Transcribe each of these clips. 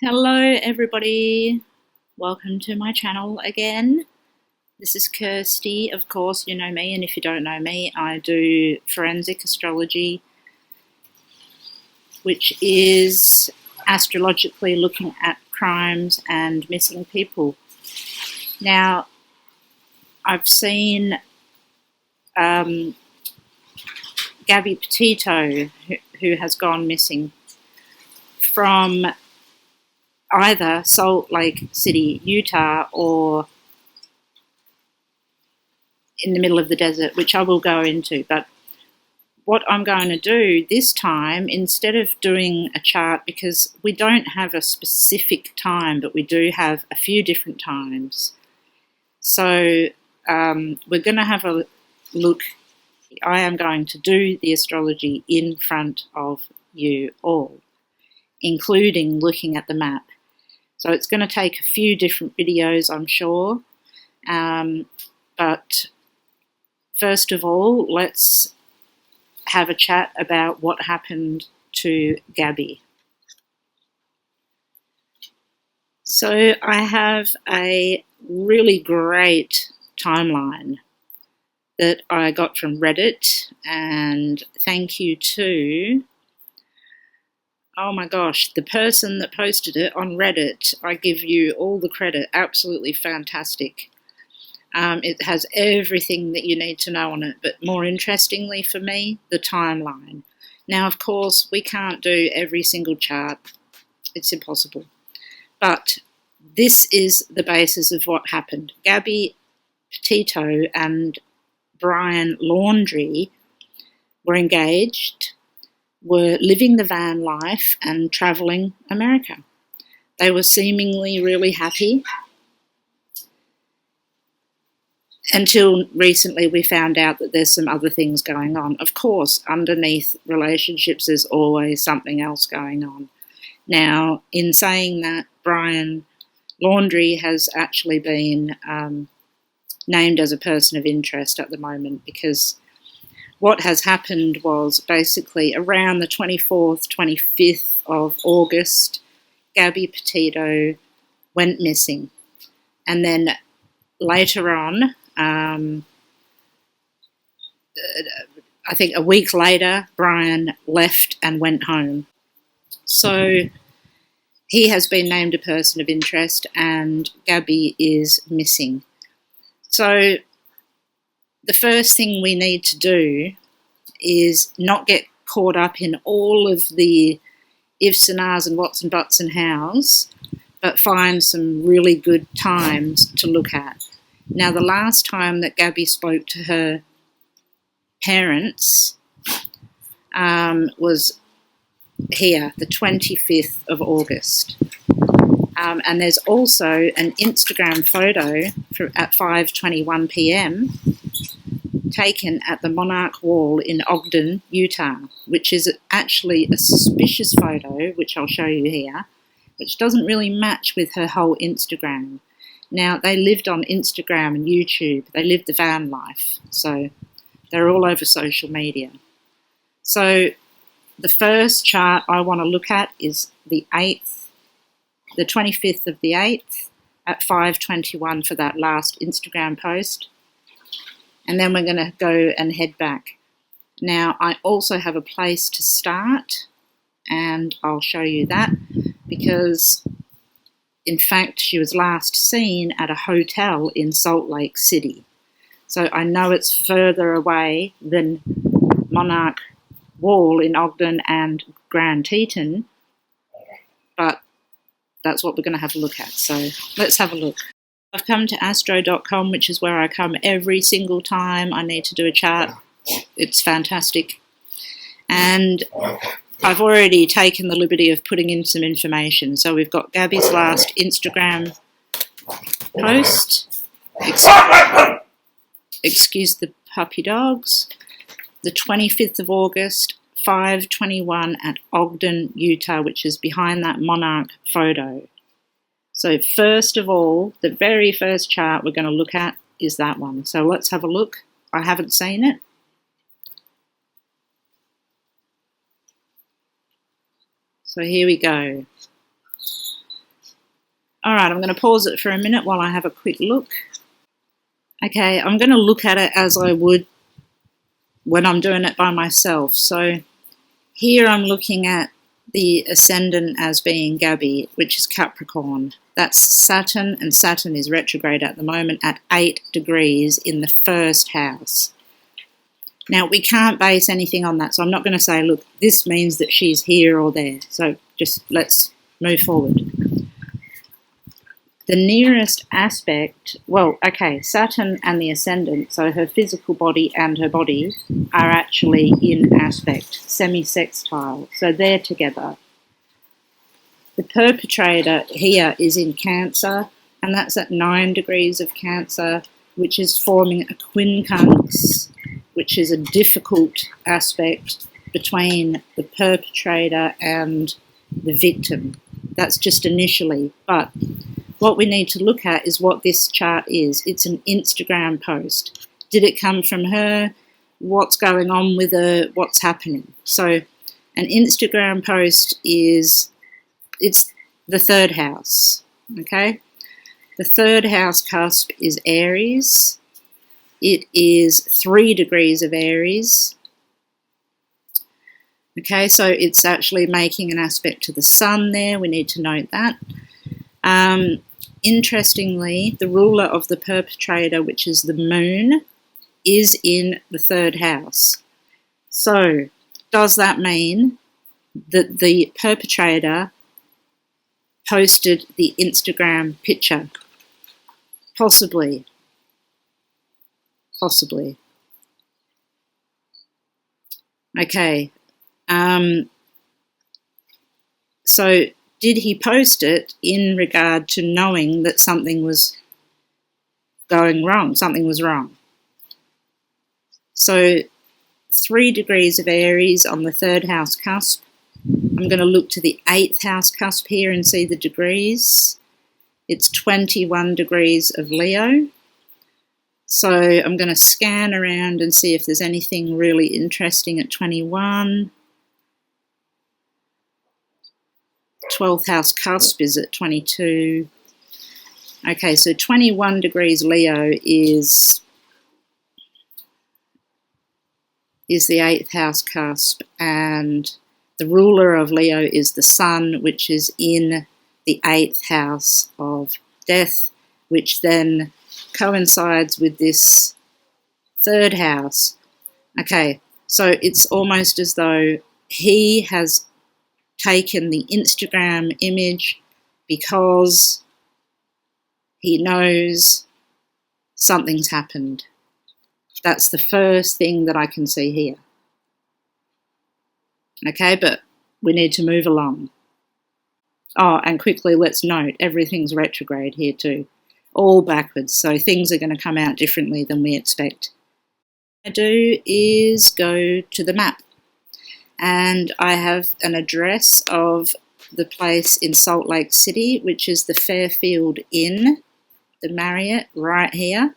Hello everybody, welcome to my channel again. This is Kirsty. Of course you know me, and if you don't know me, I do forensic astrology, which is astrologically looking at crimes and missing people. Now, I've seen Gabby Petito, who has gone missing from either Salt Lake City, Utah, or in the middle of the desert, which I will go into. But what I'm going to do this time, instead of doing a chart, because we don't have a specific time, but we do have a few different times. So we're going to have a look. I am going to do the astrology in front of you all, including looking at the map. So it's going to take a few different videos, I'm sure. But first of all, let's have a chat about what happened to Gabby. So I have a really great timeline that I got from Reddit, and thank you to, oh my gosh, the person that posted it on Reddit. I give you all the credit. Absolutely fantastic. It has everything that you need to know on it, but more interestingly for me, the timeline. Now, of course, we can't do every single chart. It's impossible. But this is the basis of what happened. Gabby Petito and Brian Laundrie were engaged, were living the van life and travelling America. They were seemingly really happy until recently we found out that there's some other things going on. Of course, underneath relationships there's always something else going on. Now, in saying that, Brian Laundrie has actually been named as a person of interest at the moment, because what has happened was basically around the 24th, 25th of August, Gabby Petito went missing. And then later on, I think a week later, Brian left and went home. So he has been named a person of interest, and Gabby is missing. So the first thing we need to do is not get caught up in all of the ifs and ahs and whats and buts and hows, but find some really good times to look at. Now, the last time that Gabby spoke to her parents was here, the 25th of August. And there's also an Instagram photo at 5:21 p.m. taken at the Monarch Wall in Ogden, Utah, which is actually a suspicious photo, which I'll show you here, which doesn't really match with her whole Instagram. Now, they lived on Instagram and YouTube. They lived the van life, so they're all over social media. So the first chart I want to look at is the 25th of the 8th at 5:21 for that last Instagram post. And then we're going to go and head back. Now, I also have a place to start, and I'll show you that, because in fact she was last seen at a hotel in Salt Lake City. So I know it's further away than Monarch Wall in Ogden and Grand Teton, but that's what we're going to have a look at. So let's have a look. I've come to ASTRO.com, which is where I come every single time I need to do a chart. It's fantastic. And I've already taken the liberty of putting in some information. So we've got Gabby's last Instagram post. Excuse the puppy dogs. The 25th of August, 5:21 at Ogden, Utah, which is behind that Monarch photo. So first of all, the very first chart we're going to look at is that one. So let's have a look. I haven't seen it. So here we go. All right, I'm going to pause it for a minute while I have a quick look. Okay, I'm going to look at it as I would when I'm doing it by myself. So here I'm looking at the ascendant as being Gabby, which is Capricorn. That's Saturn, and Saturn is retrograde at the moment at 8 degrees in the first house. Now, we can't base anything on that, so I'm not going to say, look, this means that she's here or there. So just let's move forward. The nearest aspect, well, okay, Saturn and the ascendant, so her physical body and her body, are actually in aspect, semi-sextile, so they're together. The perpetrator here is in Cancer, and that's at 9 degrees of Cancer, which is forming a quincunx, which is a difficult aspect between the perpetrator and the victim. That's just initially, but what we need to look at is what this chart is. It's an Instagram post. Did it come from her? What's going on with her? What's happening? So an Instagram post it's the third house, okay? The third house cusp is Aries. It is 3 degrees of Aries. Okay, so it's actually making an aspect to the sun there. We need to note that. Interestingly, the ruler of the perpetrator, which is the moon, is in the third house. So, does that mean that the perpetrator posted the Instagram picture? Possibly. Possibly. Okay. So, did he post it in regard to knowing that something was going wrong, something was wrong? So 3 degrees of Aries on the third house cusp. I'm going to look to the 8th house cusp here and see the degrees. It's 21 degrees of Leo. So I'm going to scan around and see if there's anything really interesting at 21. 12th house cusp is at 22. Okay, so 21 degrees Leo is the 8th house cusp, and the ruler of Leo is the sun, which is in the 8th house of death, which then coincides with this third house. Okay, so it's almost as though he has taken the Instagram image because he knows something's happened. That's the first thing that I can see here. Okay, but we need to move along. Oh, and quickly let's note, everything's retrograde here too. All backwards, so things are going to come out differently than we expect. What I do is go to the map, and I have an address of the place in Salt Lake City, which is the Fairfield Inn, the Marriott, right here.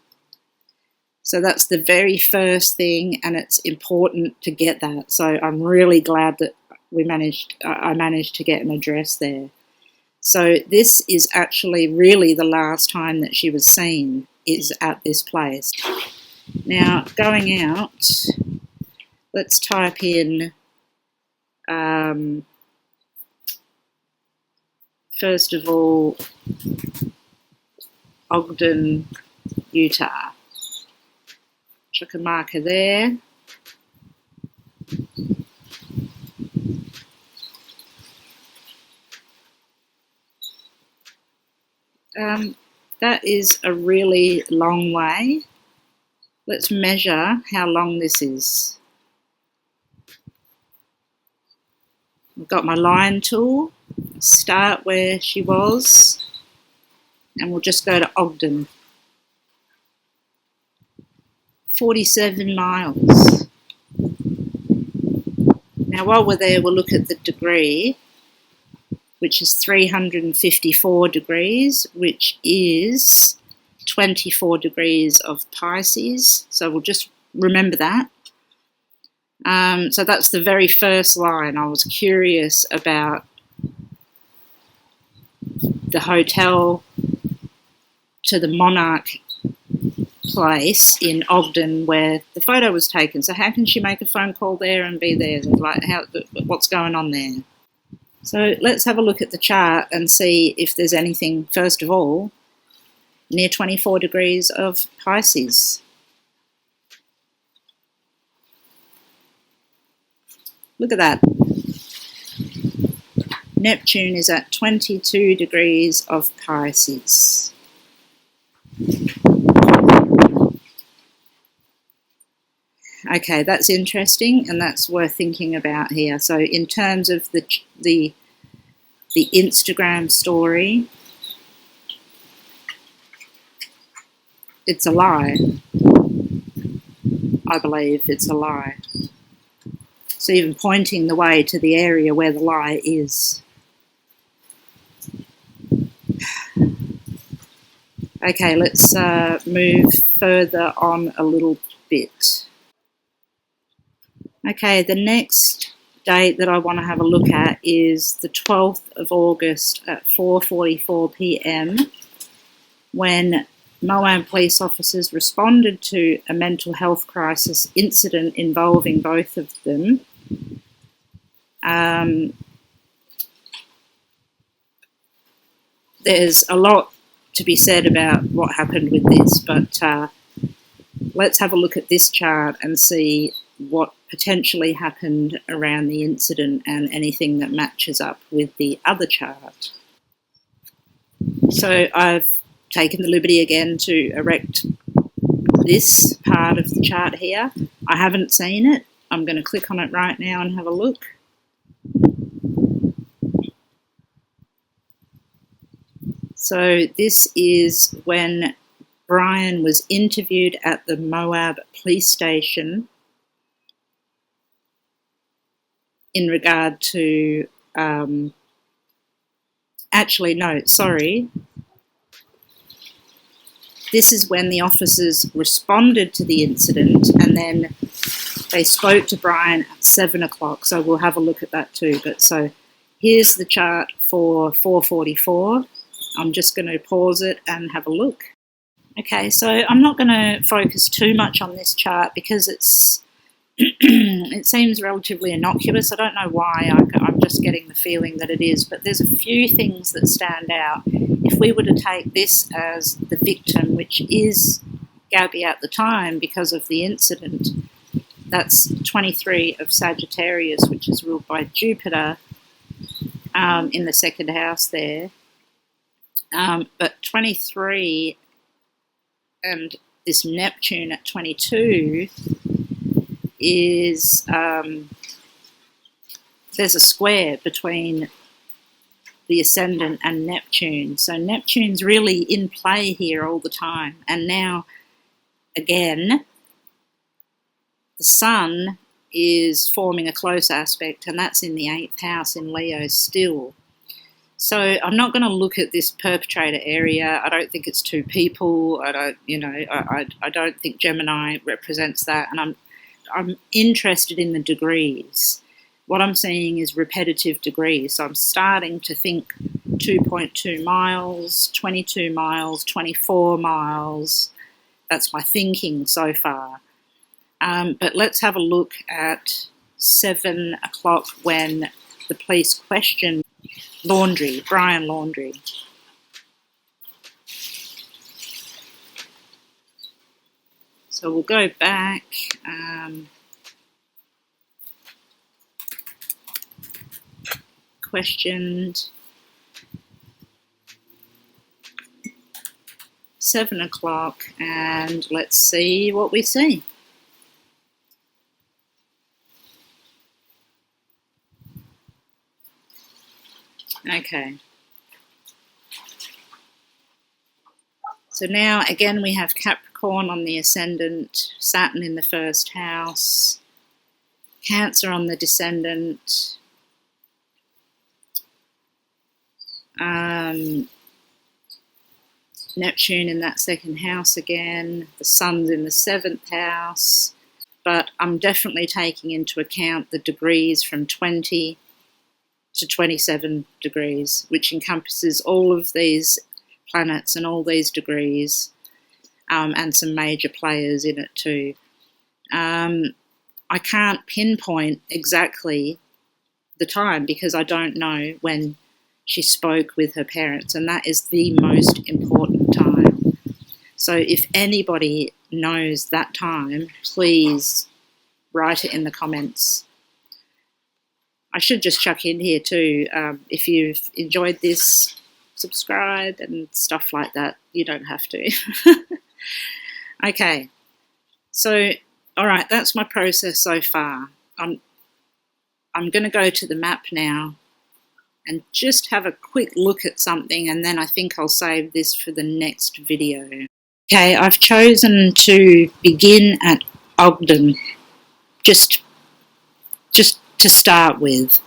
So that's the very first thing, and it's important to get that. So I'm really glad that I managed to get an address there. So this is actually really the last time that she was seen, is at this place. Now, going out, let's type in, first of all, Ogden, Utah. Chuck a marker there. That is a really long way. Let's measure how long this is. I've got my line tool. Start where she was, and we'll just go to Ogden. 47 miles. Now while we're there, we'll look at the degree, which is 354 degrees, which is 24 degrees of Pisces. So we'll just remember that. So that's the very first line. I was curious about the hotel to the Monarch place in Ogden where the photo was taken. So how can she make a phone call there and be there? Like, what's going on there? So let's have a look at the chart and see if there's anything, first of all, near 24 degrees of Pisces. Look at that. Neptune is at 22 degrees of Pisces. Okay, that's interesting, and that's worth thinking about here. So in terms of the Instagram story, it's a lie. I believe it's a lie. So even pointing the way to the area where the lie is. Okay, let's move further on a little bit. Okay, the next date that I want to have a look at is the 12th of August at 4:44 p.m. when Moab police officers responded to a mental health crisis incident involving both of them. There's a lot to be said about what happened with this, but let's have a look at this chart and see what potentially happened around the incident and anything that matches up with the other chart. So I've taken the liberty again to erect this part of the chart here. I haven't seen it. I'm going to click on it right now and have a look. So this is when Brian was interviewed at the Moab police station in regard to, This is when the officers responded to the incident, and then they spoke to Brian at 7 o'clock. So we'll have a look at that too. But so here's the chart for 4:44. I'm just going to pause it and have a look. Okay, so I'm not going to focus too much on this chart because it seems relatively innocuous. I don't know why. I'm just getting the feeling that it is, but there's a few things that stand out. If we were to take this as the victim, which is Gabby at the time because of the incident, that's 23 of Sagittarius, which is ruled by Jupiter in the second house there. But 23 and this Neptune at 22 is, there's a square between the ascendant and Neptune. So Neptune's really in play here all the time. And now, again, the Sun is forming a close aspect, and that's in the 8th house in Leo still. So I'm not going to look at this perpetrator area. I don't think it's two people. I don't think Gemini represents that. And I'm interested in the degrees. What I'm seeing is repetitive degrees. So I'm starting to think 2.2 miles, 22 miles, 24 miles. That's my thinking so far. But let's have a look at 7 o'clock when the police questioned Brian Laundrie. So we'll go back. Questioned 7 o'clock, and let's see what we see. Okay. So now again we have Capricorn on the ascendant, Saturn in the first house, Cancer on the descendant, Neptune in that second house again, the Sun's in the 7th house, but I'm definitely taking into account the degrees from 20 to 27 degrees, which encompasses all of these planets and all these degrees, and some major players in it too. I can't pinpoint exactly the time because I don't know when she spoke with her parents, and that is the most important time. So if anybody knows that time, please write it in the comments. I should just chuck in here too, if you've enjoyed this, subscribe and stuff like that. You don't have to. Okay, so alright, that's my process so far. I'm going to go to the map now and just have a quick look at something, and then I think I'll save this for the next video. Okay, I've chosen to begin at Ogden, just to start with.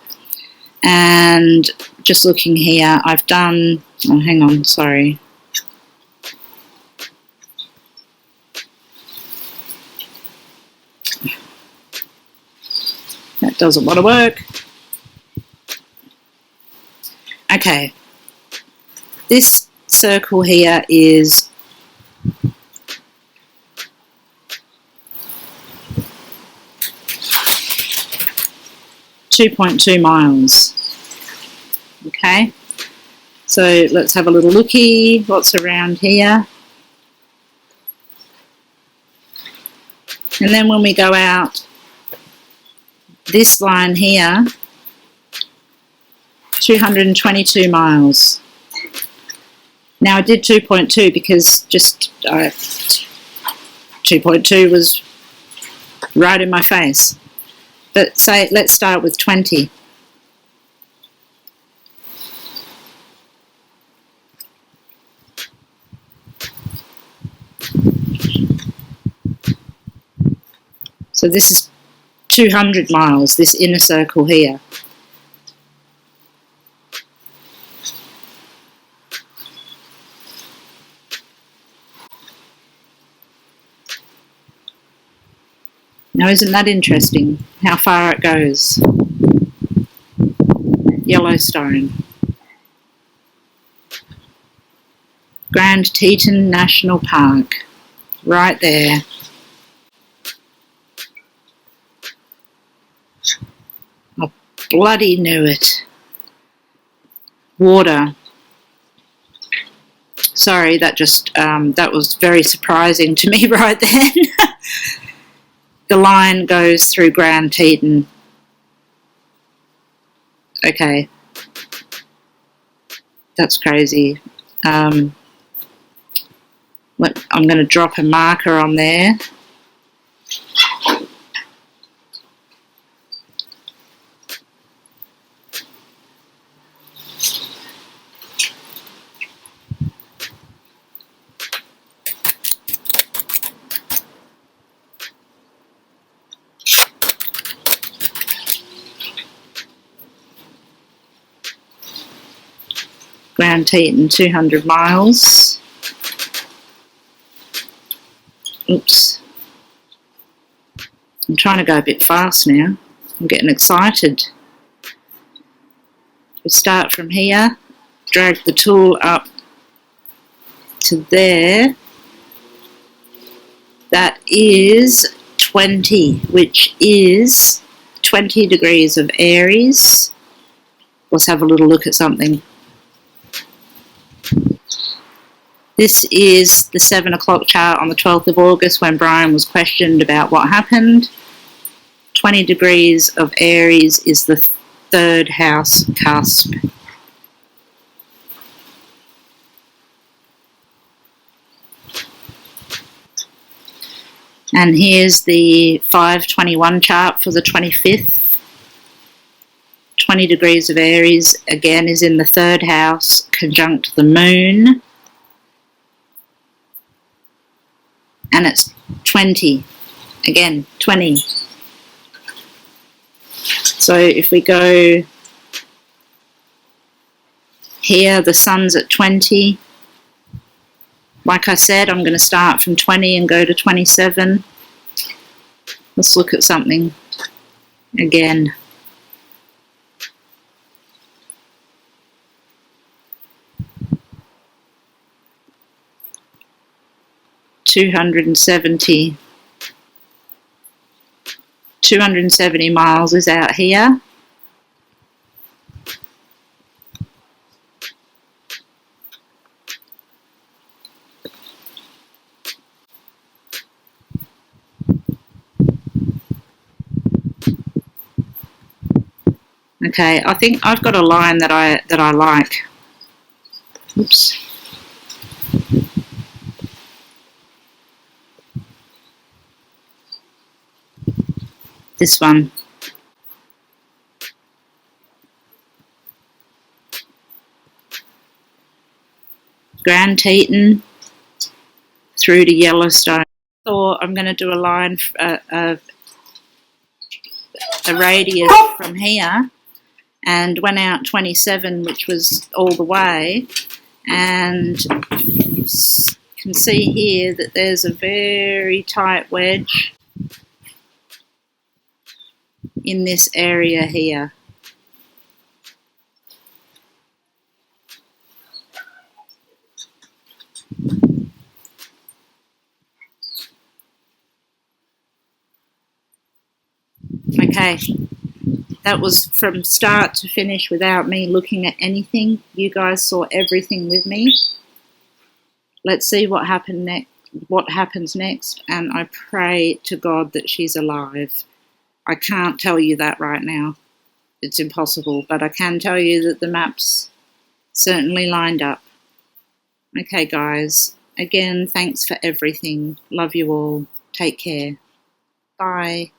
And just looking here, I've done, oh hang on, sorry. That doesn't want to work. Okay, this circle here is 2.2 miles. Okay, so let's have a little looky. What's around here? And then when we go out, this line here, 222 miles. Now I did 2.2 because just 2.2 was right in my face. But say, let's start with 20. So this is 200 miles, this inner circle here. Now isn't that interesting, how far it goes? Yellowstone. Grand Teton National Park, right there. I bloody knew it. Water. Sorry, that just, that was very surprising to me right then. The line goes through Grand Teton. Okay. That's crazy. I'm going to drop a marker on there. Grand Teton, 200 miles. Oops. I'm trying to go a bit fast now. I'm getting excited. We start from here, drag the tool up to there. That is 20, which is 20 degrees of Aries. Let's have a little look at something. This is the 7 o'clock chart on the 12th of August when Brian was questioned about what happened. 20 degrees of Aries is the third house cusp. And here's the 521 chart for the 25th. 20 degrees of Aries again is in the third house, conjunct the moon. And it's 20. Again, 20. So if we go here, the sun's at 20. Like I said, I'm going to start from 20 and go to 27. Let's look at something again. 270 miles is out here. Okay, I think I've got a line that I like. Oops. This one. Grand Teton through to Yellowstone. So I'm going to do a line, a radius from here, and went out 27, which was all the way, and you can see here that there's a very tight wedge in this area here. Okay, that was from start to finish without me looking at anything. You guys saw everything with me. Let's see what happens next, and I pray to God that she's alive. I can't tell you that right now. It's impossible, but I can tell you that the maps certainly lined up. Okay, guys. Again, thanks for everything. Love you all. Take care. Bye.